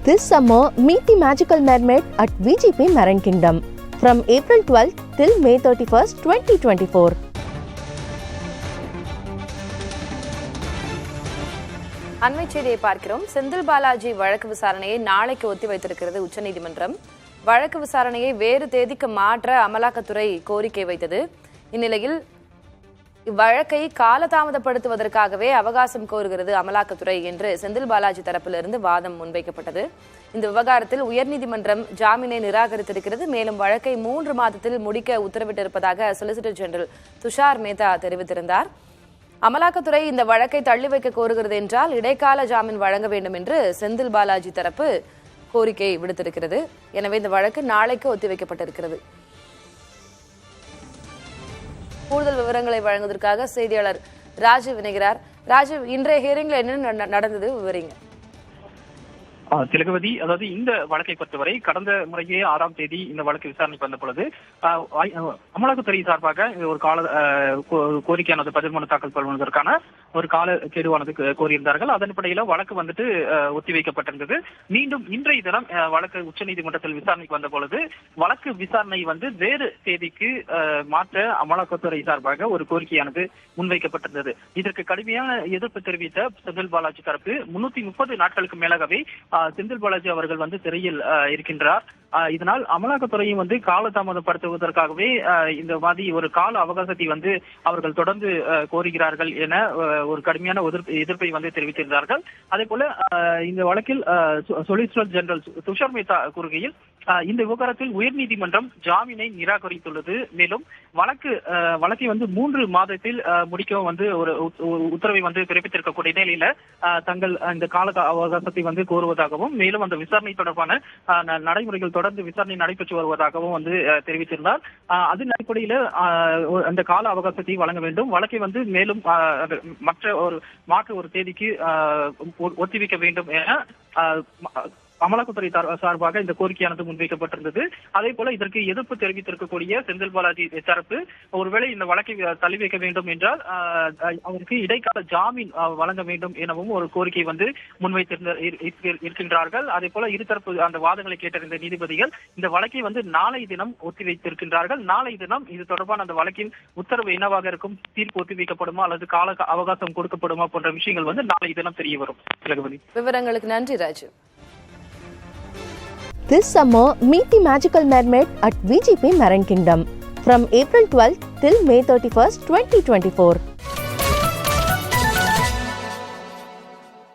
This summer, meet the magical mermaid at VGP Marine Kingdom from April 12th till May 31st, 2024. அண்மை செய்தியை பார்க்கிறோம். செந்தில் பாலாஜி வழக்கு விசாரணையை நாளைக்கு ஒத்திவைத்திருக்கிறது உச்சநீதிமன்றம். வழக்கு விசாரணையை வேறு தேதிக்கு மாற்ற அமலாக்கத்துறை கோரிக்கை வைத்தது. இந்நிலையில் இவ்வழக்கை காலதாமதப்படுத்துவதற்காகவே அவகாசம் கோருகிறது அமலாக்கத்துறை என்று செந்தில் பாலாஜி தரப்பிலிருந்து வாதம் முன்வைக்கப்பட்டது. இந்த விவகாரத்தில் உயர்நீதிமன்றம் ஜாமீனை நிராகரித்திருக்கிறது. மேலும் வழக்கை 3 மாதத்தில் முடிக்க உத்தரவிட்டிருப்பதாக சொலிசிட்டர் ஜெனரல் துஷார் மேத்தா தெரிவித்திருந்தார். அமலாக்கத்துறை இந்த வழக்கை தள்ளி வைக்க கோருகிறது என்றால் இடைக்கால ஜாமீன் வழங்க வேண்டும் என்று செந்தில் பாலாஜி தரப்பு கோரிக்கை விடுத்திருக்கிறது. எனவே இந்த வழக்கு நாளைக்கு ஒத்திவைக்கப்பட்டிருக்கிறது. கூடுதல் விவரங்களை வழங்குவதற்காக செய்தியாளர் ராஜீவ் இணைகிறார். ராஜீவ், இன்றைய ஹியரிங்ல என்ன நடந்தது விவரிங்க. திலகவதி, அதாவது இந்த வழக்கை பொறுத்தவரை கடந்த முறையே 6ஆம் தேதி இந்த வழக்கு விசாரணைக்கு வந்த பொழுது அமலாக்கத்துறை சார்பாக ஒரு கால கோரிக்கையானது பதில் மனு தாக்கல் பண்ணுவதற்கான ஒரு கால கெடுவானது கோரியிருந்தார்கள். அதன் அடிப்படையில் வழக்கு வந்துட்டு ஒத்திவைக்கப்பட்டிருந்தது. மீண்டும் இன்றைய தினம் வழக்கு உச்சநீதிமன்றத்தில் விசாரணைக்கு வந்த பொழுது வழக்கு விசாரணை வேறு தேதிக்கு மாற்ற அமலாக்கத்துறை சார்பாக ஒரு கோரிக்கையானது முன்வைக்கப்பட்டிருந்தது. இதற்கு கடுமையான எதிர்ப்பு தெரிவித்த செந்தில் பாலாஜி தரப்பு 330 நாட்களுக்கு மேலாகவே செந்தில் பாலாஜி அவர்கள் சிறையில் இருக்கின்றார். இதனால் அமலாக்கத்துறையும் காலதாமதப்படுத்துவதற்காகவே இந்த மாதிரி ஒரு கால அவகாசத்தை அவர்கள் தொடர்ந்து கோருகிறார்கள் என ஒரு கடுமையான எதிர்ப்பை தெரிவித்திருந்தார்கள். அதே போல இந்த வழக்கில் சொலிசிட்டர் ஜெனரல் துஷார் மேத்தா கூறுகையில் இந்த விவகாரத்தில் உயர்நீதிமன்றம் ஜாமீனை நிராகரித்துள்ளது. மேலும் வழக்கை 3 மாதத்தில் முடிக்க ஒரு உத்தரவை பிறப்பித்திருக்கக்கூடிய நிலையில தங்கள் இந்த கால அவகாசத்தை கோருவதாகவும் மேலும் அந்த விசாரணை தொடர்பான நடைமுறைகள் தொடர்ந்து விசாரணை நடைபெற்று வருவதாகவும் தெரிவித்திருந்தார். அதன் அடிப்படையில அந்த கால அவகாசத்தை வழங்க வேண்டும், வழக்கை மேலும் மாற்று ஒரு தேதிக்கு ஒத்திவைக்க வேண்டும் என அமலாக்கத்துறை சார்பாக இந்த கோரிக்கையானது முன்வைக்கப்பட்டிருந்தது. அதே போல இதற்கு எதிர்ப்பு தெரிவித்திருக்கக்கூடிய செந்தில் பாலாஜி தரப்பு ஒருவேளை இந்த வழக்கை தள்ளி வைக்க வேண்டும் என்றால் அவருக்கு இடைக்கால ஜாமீன் வழங்க வேண்டும் எனவும் ஒரு கோரிக்கை முன்வைத்திருக்கின்றார்கள். அதே போல இருதரப்பு அந்த வாதங்களை கேட்டறிந்த நீதிபதிகள் இந்த வழக்கை நாளை தினம் ஒத்திவைத்திருக்கின்றார்கள். நாளை தினம் இது தொடர்பான அந்த வழக்கின் உத்தரவு என்னவாக இருக்கும், தீர்ப்பு ஒத்திவைக்கப்படுமா அல்லது கால அவகாசம் கொடுக்கப்படுமா போன்ற விஷயங்கள் நாளை தினம் தெரிய வரும். விவரங்களுக்கு நன்றி Raju. This summer, meet the magical mermaid at VGP Marine Kingdom from April 12th till May 31st, 2024.